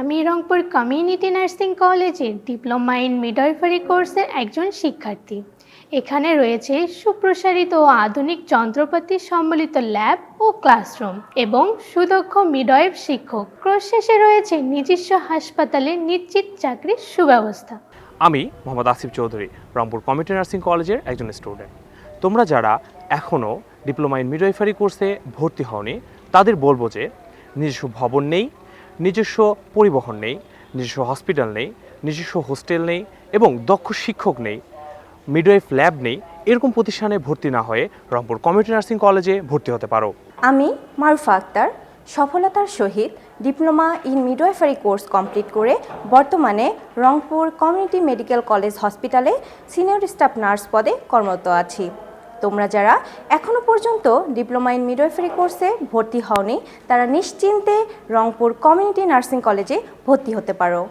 আমি Rangpur community nursing কলেজের diploma in midwifery কোর্সের একজন শিক্ষার্থী। এখানে রয়েছে সুপ্রসারিত ও আধুনিক যন্ত্রপাতি সম্বলিত ল্যাব ও ক্লাসরুম এবং সুদক্ষ মিডওয়াইফ শিক্ষক। কোর্স শেষে রয়েছে নিজস্ব হাসপাতালে নিশ্চিত চাকরির সুব্যবস্থা। আমি মোহাম্মদ আসিফ চৌধুরী, রংপুর কমিউনিটি নার্সিং কলেজের একজন স্টুডেন্ট। তোমরা যারা এখনও ডিপ্লোমা ইন মিডওয়াইফারি কোর্সে ভর্তি হওনি তাদের বলবো যে নিজস্ব ভবন নেই, নিজস্ব পরিবহন নেই, নিজস্ব হসপিটাল নেই, নিজস্ব হোস্টেল নেই এবং দক্ষ শিক্ষক নেই, মিডওয়াইফ ল্যাব নেই, এরকম প্রতিষ্ঠানে ভর্তি না হয়ে রংপুর কমিউনিটি নার্সিং কলেজে ভর্তি হতে পারো। আমি মারুফা আক্তার সফলতার সহিত diploma in midwifery course complete করে বর্তমানে রংপুর কমিউনিটি মেডিকেল কলেজ হসপিটালে সিনিয়র স্টাফ নার্স পদে কর্মরত আছি। তোমরা যারা এখনও পর্যন্ত ডিপ্লোমা ইন মিডওয়াইফারি কোর্সে ভর্তি হওনি তারা নিশ্চিন্তে রংপুর কমিউনিটি নার্সিং কলেজে ভর্তি হতে পারো।